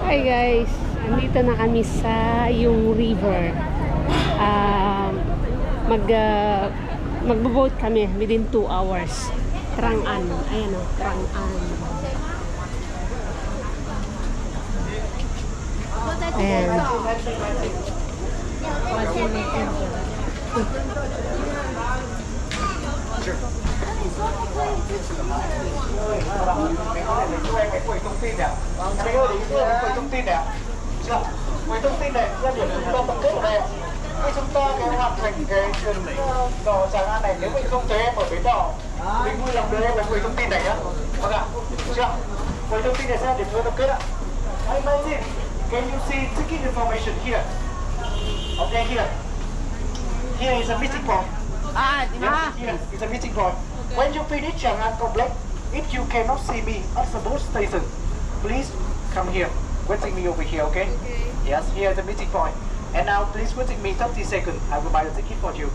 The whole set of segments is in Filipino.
Hi guys, andito na kami sa yung river. Mag magbo-boat kami within 2 hours. Trang-an, ayan o, Trang-an. Ayan. Quầy thông tin nè, cái ơi thì quầy thông tin nè, quầy thông tin này là điểm chúng ta tập kết ở đây. Khi chúng ta hoàn thành cái thuyền đò Tràng An này, nếu mình không thấy em ở bến đò, mình vui lòng đưa em về quầy thông tin này nhá. Vâng ạ, chưa? Quầy thông tin này sẽ là điểm chúng ta tập kết ạ. Hey Martin, can you see ticket information here? Okay, here. Here is a meeting point. Yes, here is a meeting point. When you finish Tràng An complex, if you cannot see me at the boat station, please come here. Waiting me over here, okay? Yes, here is the meeting point. And now please waiting me 30 seconds. I will buy the ticket for you.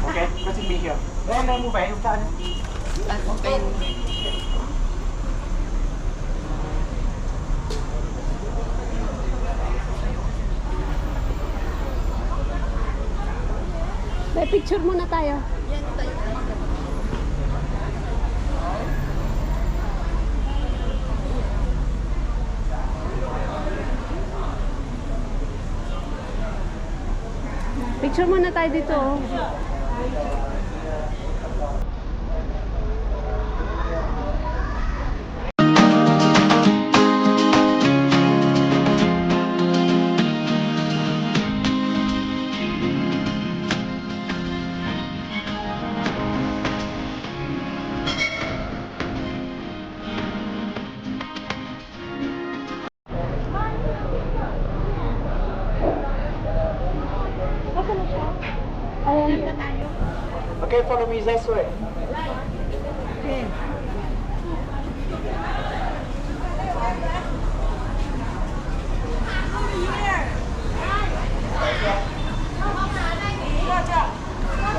Okay? Waiting me here. Em đang mua vé chúng ta nhé. Okay. May picture muna tayo. Picture muna tayo dito. Okay, follow me this way.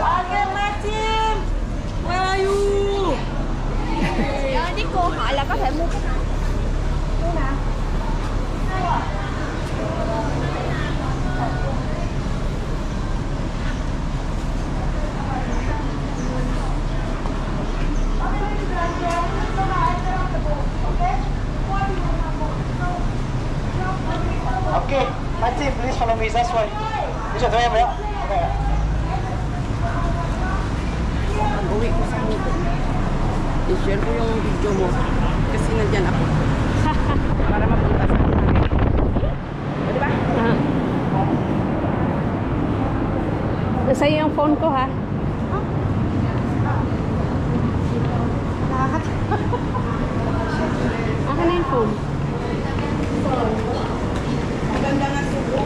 Okay, Martin! Where are you? Đi cô hỏi là có thể mua cái nào? Cô nào? Okay, Martin, please follow me this way. Đi chở theo em với ạ. Okay ạ. Ang uwi ko sa mundo. I-share ko yung video mo. Kasi nandyan ako. Para mapunta sa akin. Pwede ba? Nasa iyo yung phone ko ha. Akin na yung phone. Maganda nga subo.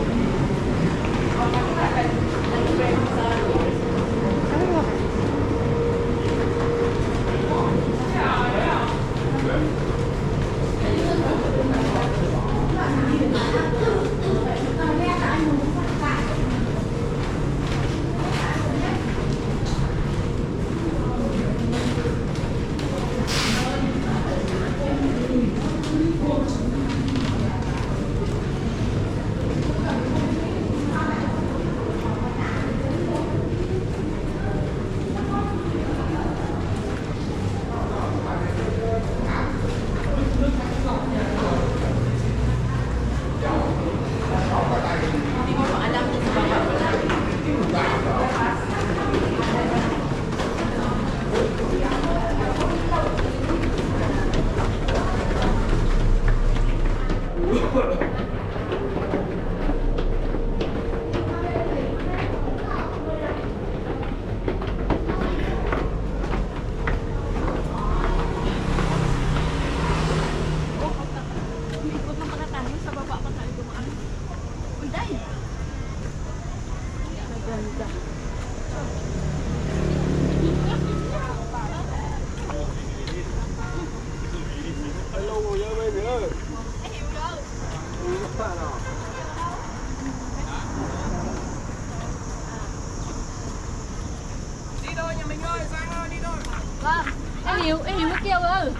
Vâng, em hiểu cái kêu ư.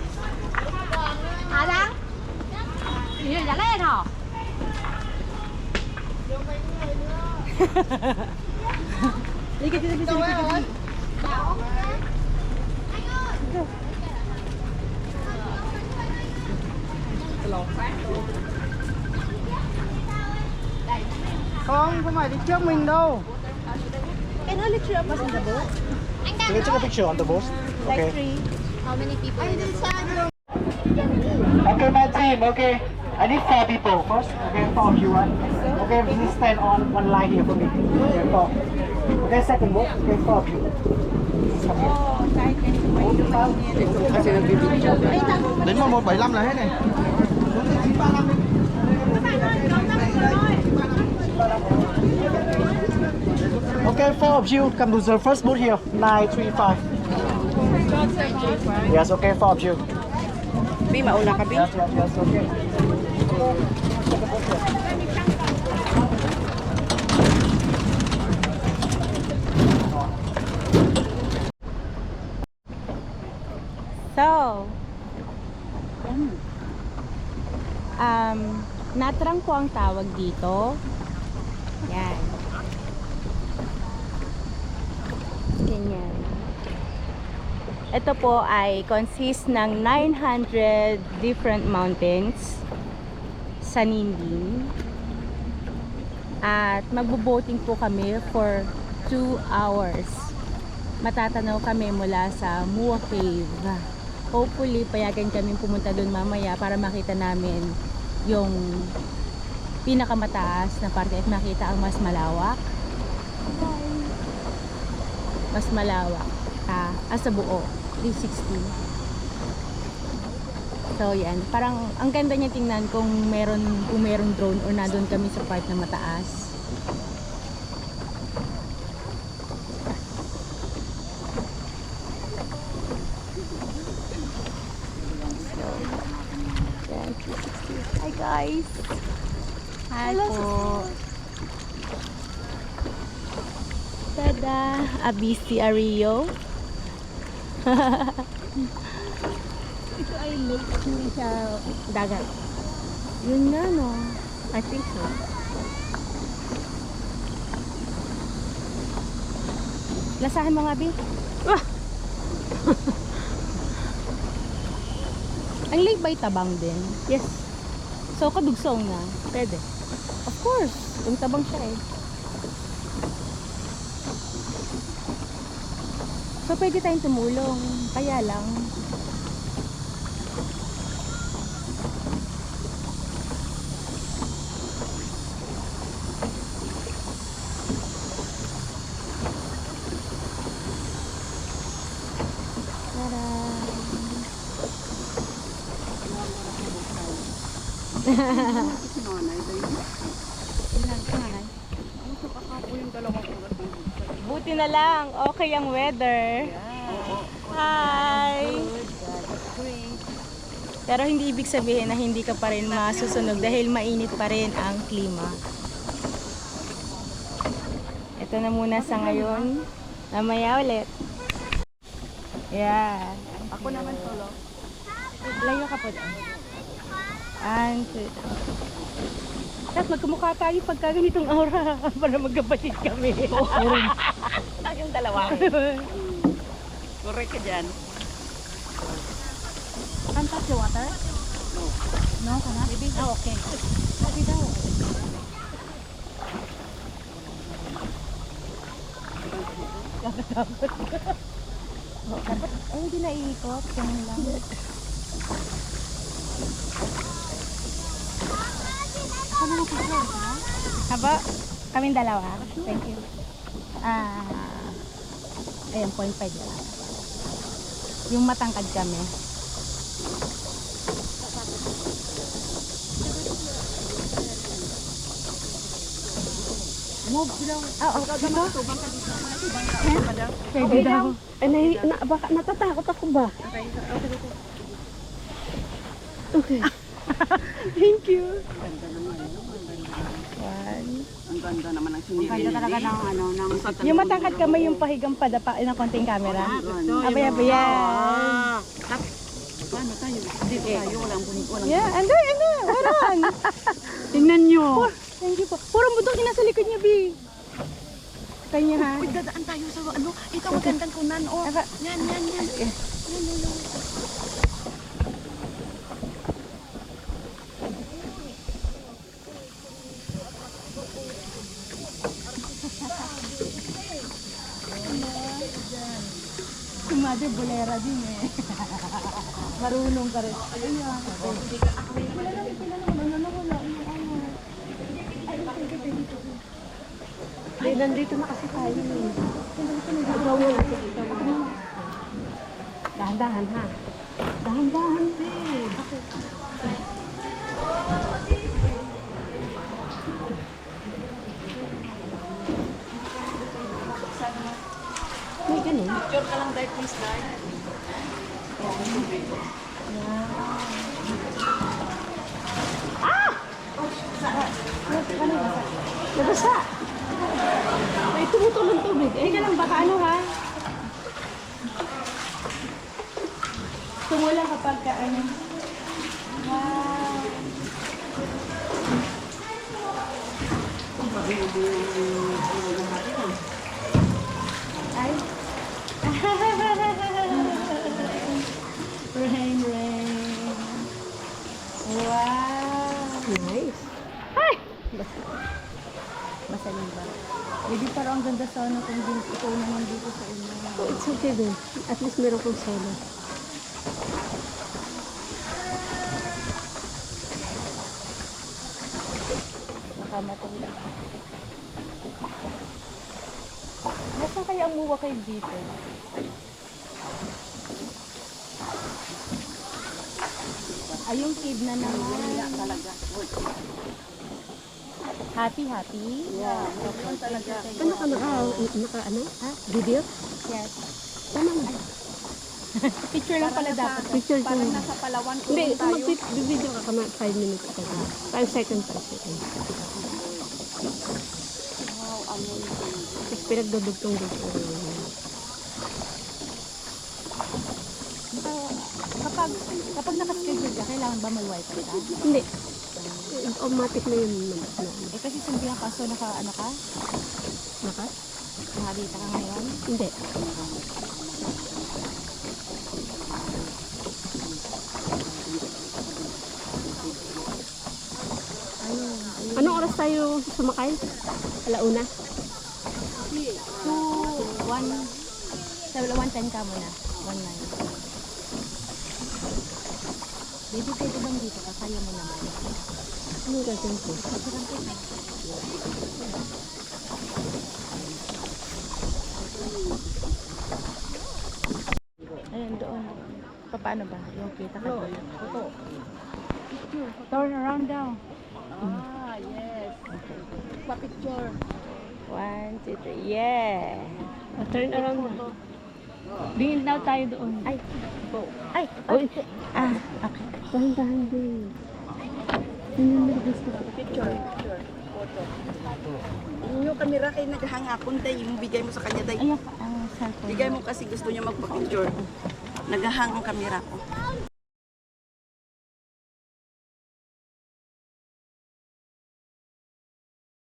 À đang. Hiểu giá lên hả? Liga dito, liga dito. Không phải đi trước mình đâu. Can only three of us in the boat? You can take a picture on the boat. Okay. How many people in the boat? Okay, my team. Okay. I need 4 people first. Okay, 4 of you, right? Okay, please stand on one line here for me. Okay, 4. Okay, second boat. Okay, 4 of you. Come here. Kasi nagbibidyo. Đến mà 175 là hết này. Okay, 4 of you come to the first boat here. 935. Yes, okay, 4 of you. Bi, mauna ka, Bi. Yes, okay. So, natrangko ang tawag dito. Yan. Ganyan. Ito po ay consist ng 900 different mountains sa Ninding. At magbo-boating po kami for 2 hours. Matatanaw kami mula sa Mua Cave. Hopefully, payagan kami pumunta doon mamaya para makita namin yung pinakamataas na parte at makita ang mas malawak. Mas malawak. Sa buo. 360. So, yan. Parang, ang ganda niya tingnan kung meron drone or nandun kami sa part na mataas. Yan, 360. Hi guys! Hi po! Tada! Abisi Ario. Ito ay lake, hindi siya dagat. Yun nga no. I think so. Lasahin mo nga, Bi. Ah! Ang lake ba'y tabang din? Yes. So, kadugsong na. Pwede. Of course. Kung tabang siya eh. So, pwede tayong tumulong. Kaya lang. Buti na lang, okay ang weather. Hi! Pero hindi ibig sabihin na hindi ka pa rin masusunog dahil mainit pa rin ang klima. Ito na muna sa ngayon. Mamaya ulit. Yeah. Ako naman solo. Layo ka po doon. And tapos magkamukha tayo pagka ganitong aura para magkapatid kami. Tayong dalawa. Correct ka dyan. Can't touch the water? No. No, cannot? Maybe. Oh, okay. Sabi daw. Dapat, hindi na iikot. Yan lang. Haba, kaming dalawa. Thank you. Ayan, 0.5 lang. Yung matangkad kami. Move daw. Pwede daw. Baka natatakot ako ba? Okay. Thank you. Ang ganda naman ng sinili. Ganda talaga ng ano, ng Yung matangkad kamay yung pahigang padapa ng konting camera. Abay-abayan. Paano tayo? Dito tayo, walang walang. Yeah, ando. Meron. Tingnan nyo. Thank you po. Puro bundok yung nasa likod niya, Bi. hawakan niyo ha. Uy, dadaan tayo sa ano. Ito magandang kunan. Oh, yan. Si Mother Bolera din eh. Marunong ka rin. Ay, nandito na kasi tayo. Ikaw muna. Ikaw muna. Dahan-dahan ha. Dahan-dahan din. May ganun. Picture ka lang, Day, please, Day. Nabasa. May tumutulong tubig. Hindi ka lang baka ano ha. Tumula kapag ka ano. Wow. Ay. Rain. Wow. Nice. Basa lang ba? Hindi parang ang ganda sa ano kung ikaw na nandito sa una. Oh, it's okay din. At least meron kong solo. Nakamatay lang. Nasaan kaya ang muwa kayo dito? Ay, yung kid na naman. Talaga. Happy? Yeah. Yun talaga. Ano ka naka ano? Ha? Video? Yes. Tama na. Picture lang pala dapat. Picture Parang din. nasa Palawan ko Hindi, tayo. mag-video ka kama 5 minutes ka na. 5 seconds. Wow, amazing. Tapos pinagdudugtong-dugtong. Kapag nakaschedule ka, kailangan ba may wifi ka? Hindi. Automatic na yun. Eh kasi sabihan ka, so ano ka? Naka? Nakakita ka ngayon? Hindi. Anong oras tayo sumakay? Alauna? 1:10 ka muna. 1:09. Baby, pwede bang dito ka? Kaya mo naman. Anong gagawin ko? Ayan, doon. Paano ba? Yung kita ka doon. Turn around daw. Ah, yes. Pa-picture. 1, 2, 3. Yeah! Turn around na. Bingin daw tayo doon. Ay! Ay! Uy! Ah! Okay. Dahan-dahan din. Yun yung gusto ko. Picture. Photo. Yung kamera kayo naghahangapon, Day. Yung bigay mo sa kanya, Day. Ayan, cellphone. Bigay mo kasi gusto niya magpa-picture. Naghahang ang kamera ko.